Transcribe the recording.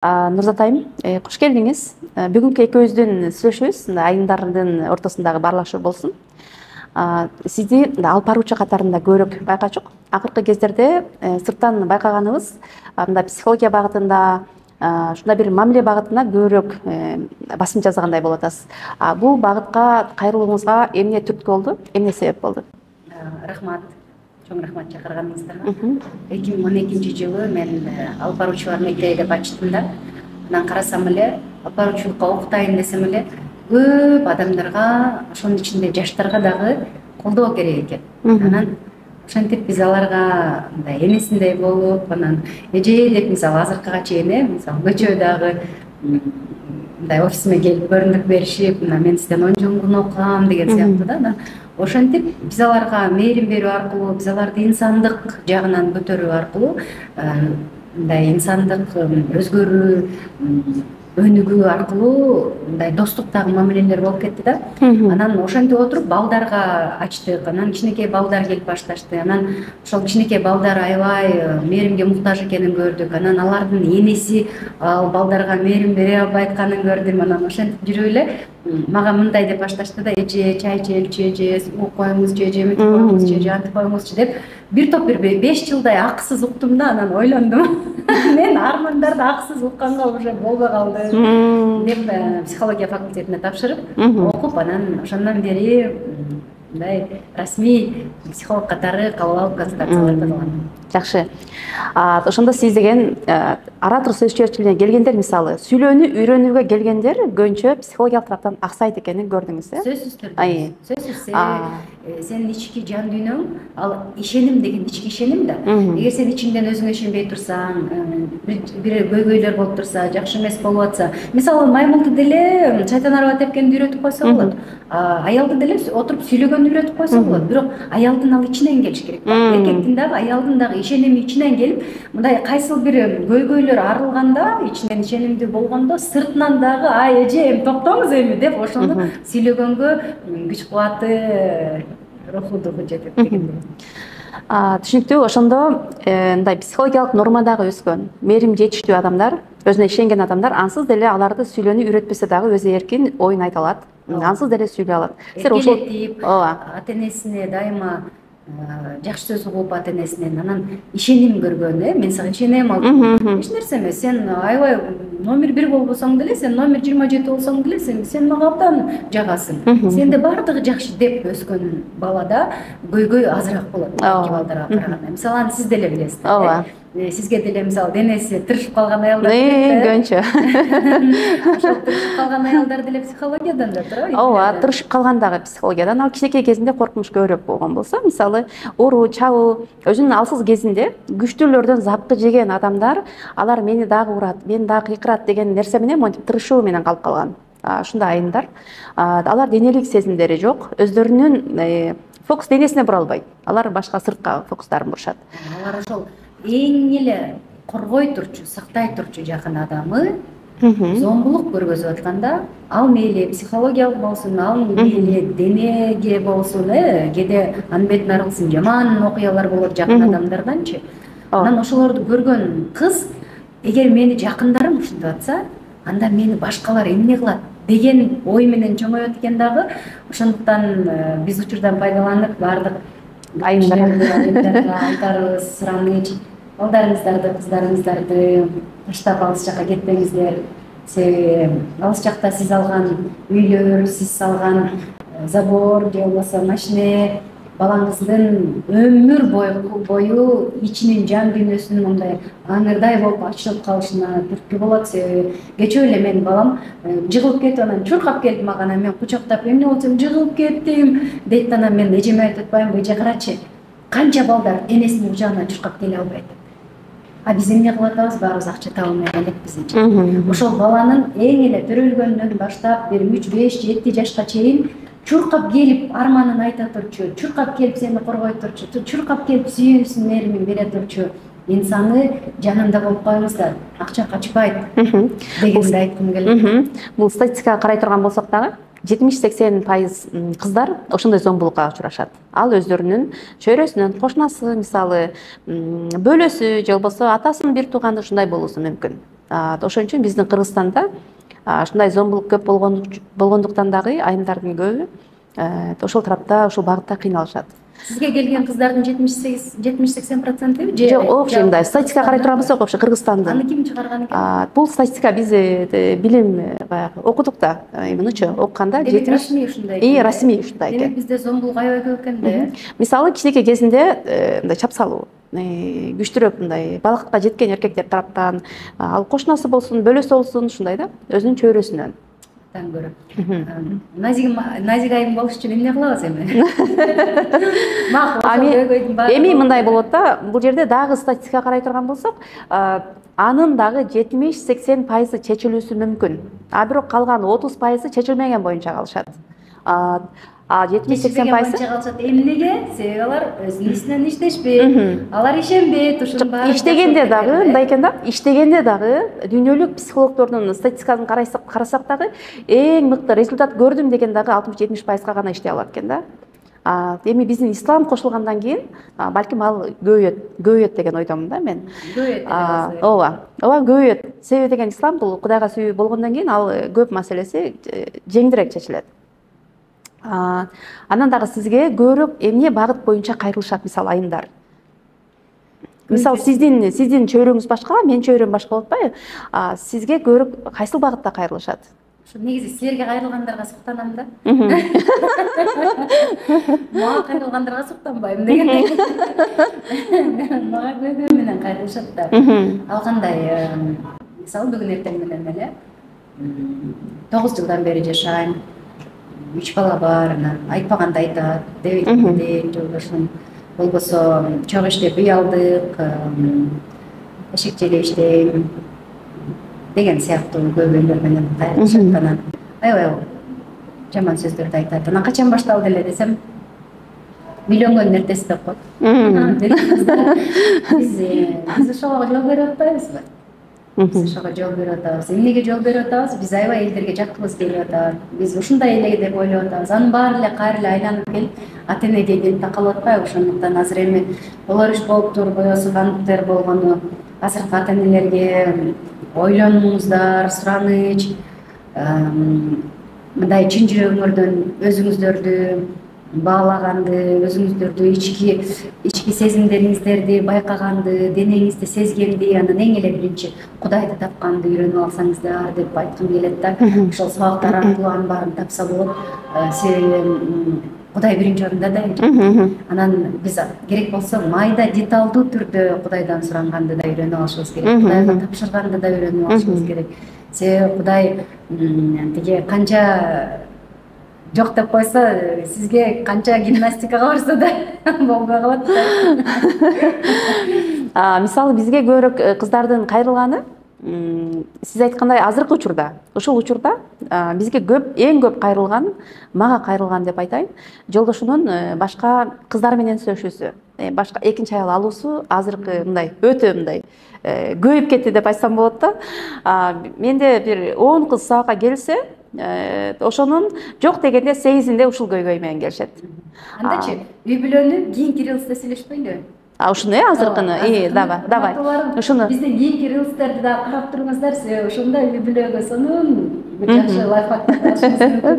Нурзат айым, кош келдиңиз. Бүгүнкү экөөбүздүн сүйлөшүүбүз айымдардын ортосундагы баарлашуу болсун. Сизди алып баруучу катарында көбүрөөк байкачук. Акыркы кездерде сырттан байкаганыбыз, мындай психология багытында, ушундай бир мамиле багытына көбүрөөк басым жасагандай болуп атасыз. Бул багытка кайрылууңузга эмне түрткү болду, эмне себеп болду? Рахмат. Чоң рахмат чакырганыңыздарга. 2012 жылы мен алып баруучулар мектеби деп ачтым да. Анан карасам эле алып баруучулукка окутайын десем эле көп адамдарга, ошонун ичинде жаштарга дагы колдоо керек экен. Анан ошентип биз аларга мындай энесиндей болуп, анан эже деп мисалы азыркыга чейин мисалы көчө дагы мындай офисиме келип көрүндүк беришип, мен сизден 10 жыл мурун окугам деген сыяктуу да. Ошентип биз аларга мээрим берүү аркылуу, биз аларды инсандык жагынан көтөрүү аркылуу мындай инсандык өзгөрүү өнүгүү аркылуу мындай достуктагы мамилелер болуп кетти да. Анан ошентип отуруп балдарга ачтык. Анан кичинекей балдар келип башташты. Анан ошол кичинекей балдар аябай мээримге муктаж экенин көрдүк. Анан алардын энеси ал балдарга мээрим бере албай атканын көрдүм. Анан ошентип жүрүп эле мага мындай деп башташты да: эже, чай ичеличи, эже, ук коюңузчу, эже, мынтип коюңузчу, эже, антип коюңузчу деп бир топ бир 5 жылдай акысыз уктум да. Анан ойлондум, мен армандарды акысыз укканга уже болбой калды деп психология факультетине тапшырып окуп, анан ошондон бери мындай расмий психолог катары кабыл алып консультацияларды кылгам. Жакшы. Ошондо сиз деген оратор сөзчүлөр келгендер, мисалы сүйлөөнү үйрөнүүгө келгендер көбүнчө психологиялык тараптан аксайт экенин көрдүңүз, э? Сөзсүз түрдө. Сөзсүз. Сенин ички жан дүйнөң, ал ишеним деген ички ишеним да. Эгер сен ичиңден өзүңө ишенбей турсаң, бир көйгөйлөр болуп турса, жакшы эмес болуп атса, мисалы маймылды деле шайтан араба тепкенди үйрөтүп койсо болот. Аялды деле отуруп сүйлөгөндү үйрөтүп койсо болот. Бирок аялдын ал ичинен келиш керек. Эркектин дагы, аялдын дагы ишеними ичинен келип, мындай кайсыл бир көйгөйлөр арылганда, ичинен ишенимдүү болгондо, сыртынан дагы ай эже, токтоңуз эми деп ошону сүйлөгөнгө күч кубаты, руху духу жетет дегендей. Түшүнүктүү. Ошондо мындай психологиялык нормадагы өскөн, мээрим жетиштүү адамдар, өзүнө ишенген адамдар ансыз деле аларды сүйлөөнү үйрөтпөсө дагы өзү эркин оюн айта алат, ансыз деле сүйлөй алат. Эркелетип, ата энесине дайыма жакшы сөз угуп, ата энесинен анан ишеним көргөн, мен сага ишенем, ал эч нерсе эмес, сен аябай номер 1 болбосоң деле, сен номер 27 болсоң деле, сен мага абдан жагасың, сенде баардыгы жакшы деп өскөн балада көйгөй азыраак болот эки балдарга караганда. Мисалы сиз деле билесиз, сизге деле мисалы денеси тырышып калган аялдар көбүнчө. Ошол тырышып калган аялдар деле психологиядан да туурабы? Ооба, тырышып калган дагы психологиядан. Ал кичинекей кезинде коркунуч көбүрөөк болгон болсо, мисалы уруу, чабуу, өзүнүн алсыз кезинде күчтүүлөрдөн запкы жеген адамдар, алар мени дагы урат, мени дагы кыйкырат деген нерсе менен монтип тырышуу менен калып калган. Ушундай айымдар, алар денелик сезимдери жок, өздөрүнүн фокус денесине бура албайт. Алар башка сыртка фокустарын бурушат. Алар ошол эң эле коргой турчу, сактай турчу жакын адамы зомбулук көргөзүп атканда, ал мейли психологиялык болсун, ал мейли денеге болсун, кээде анын бетин арылсын жаман окуялар болот жакын адамдарданчы. Анан ошолорду көргөн кыз, эгер мени жакындарым ушинтип атса, анда мени башкалар эмне кылат деген ой менен чоңоет экен дагы. Ошондуктан биз учурдан пайдаланып баардык айымдарга айтарыбыз, сураныч, балдарыңыздарды, кыздарыңыздарды таштап алыс жакка кетпеңиздер. Себеби алыс жакта сиз алган үйлөр, сиз салган забор же болбосо машина балаңыздын өмүр бою ичинин жан дүйнөсүнүн мындай аңырдай болуп ачылып калышына түрткү болот. Себеби кечөө эле менин балам жыгылып кетип, анан чуркап келип мага, мен кучактап эмне болду, жыгылып кеттим дейт. Анан мен эжеме айтып атпаймынбы: эже, карачы, канча балдар энесинин кучагынан чуркап келе албайт. Биз эмне кылып атабыз? Баарыбыз акча таба алмай элекпиз эже. Ошол баланын эң эле төрөлгөндөн баштап бир 3, 5, 7 жашка чейин чуркап келип арманын айта турчу, чуркап келип сени коргой турчу, чуркап келип сүйүүсүн, мээримин бере турчу инсаны жанында болуп коюңуздар. Акча качпайт дегенди айткым келет. Бул статистикага карай турган болсок дагы 70-80% кыздар ошондой зомбулукка учурашат. Ал өздөрүнүн чөйрөсүнүн, кошунасы, мисалы бөлөсү же болбосо атасынын бир тууганы ушундай болуусу мүмкүн. Ошон үчүн биздин Кыргызстанда ушундай зомбулук көп болгондуктан дагы айымдардын көбү ошол тарапта, ошол багытта кыйналышат. Сизге келген кыздардын 70-80% же Жок, окшой мындай статистика карай турган болсок, окшой Кыргызстандын. Аны ким чыгарган экен? Бул статистика биз билим баягы окудук да, мынычы окуганда Демек расмий ушундай. Расмий ушундай экен. Демек бизде зомбулук аябай көп экен да. Мисалы кичинекей кезинде мындай чап салуу күчтүүрөөк мындай балакытка жеткен эркектер тараптан, ал кошунасы болсун, бөлөсү болсун, ушундай да, өзүнүн чөйрөсүнөн. Көрө. Назик айым болуш үчүн эмне кылабыз эми? Эми мындай болот да, бул жерде дагы статистикага карай турган болсок, анын дагы 70-80% чечилүүсү мүмкүн. Бирок калган 30% чечилмеген боюнча калышат. 70-80% калышат. Эмнеге? Себеби алар өзүнүн исинен иштешпейт. Алар ишенбейт, ушунун баары. Иштегенде дагы мындай экен да, иштегенде дагы дүйнөлүк психологдордун статистикасын карасак дагы эң мыкты результат көрдүм деген дагы 60-70%га гана иштей алат экен да. Эми биздин ислам кошулгандан кийин балким ал көбөйөт деген ойдомун да мен. Ооба көбөйөт. Себеби деген ислам бул Кудайга сүйүү болгондон кийин ал көп маселеси жеңилирээк чечилет. Анан дагы сизге көбүрөөк эмне багыт боюнча кайрылышат, мисалы айымдар. Мисалы сиздин чөйрөңүз башка, менин чөйрөм башка болуп атпайбы? Сизге көбүрөөк кайсыл багытта кайрылышат? Негизи силерге кайрылгандарга суктанам да. Мага кайрылгандарга суктанбайм деген. Мага көбү менен кайрылышат да. Ал кандай? Мисалы бүгүн эртең менен эле 9 жылдан бери жашайм. 3 бала бар, айтпаганды айтат, дебейт жолдошум. Болбосо чоң иштеп үй алдык, эшик желе иштейм деген сыяктуу көбүлөр менен кайрылышат. Анан аябай жаман сөздөрдү айтат. Анан качан башталды эле десем, үйлөнгөндүн эртеси деп коет. Биз ошого жол берип атпайбызбы? Биз ошого жол берип атабыз. Эмнеге жол берип атабыз? Биз аябай элдерге жаккыбыз келип атат. Биз ушундай эле деп ойлоп атабыз. Анын баары эле кайра эле айланып келип, ата энеге келип такалып атпайбы? Ошондуктан азыр эми болор иш болуптур, боесу кантиптер болгону. Азыркы ата энелерге ойлонуңуздар, сураныч, мындай чын жүрөгүңөрдөн өзүңүздөрдү баалаганды, өзүңүздөрдү ички сезимдериңиздерди байкаганды, денеңизди сезгенди, анан эң эле биринчи Кудайды тапканды үйрөнүп алсаңыздар деп айткым келет да. Ошол сабактар аркылуу анын баарын тапса болот. Себеби Кудай биринчи орунда да. Анан биз керек болсо майда деталдуу түрдө Кудайдан суранганды да үйрөнүп алышыбыз керек. Кудайга тапшырганды да үйрөнүп алышыбыз керек. Себеби Кудай тиги канча жок деп койсо, сизге канча гимнастикага барса да болбой калат да. Мисалы бизге көбүрөөк кыздардын кайрылганы, сиз айткандай азыркы учурда, ушул учурда бизге эң көп кайрылган, мага кайрылган деп айтайын, жолдошунун башка кыздар менен сүйлөшүүсү, башка экинчи аял алуусу азыркы мындай өтө мындай көбөйүп кетти деп айтсам болот да. Менде бир 10 кыз сабакка келсе, ошонун жок дегенде 8-inde ушул көйгөй менен келишет. Андачы үй бүлөнү кийин кириллицада сүйлөшпөйлү. Ушуну азыркыны, давай. Ушуну биздин кийин кириллицтерди да карап туруңуздар, ошондой үй бүлөгө сонун жакшы лайфхактар алышыңыз мүмкүн.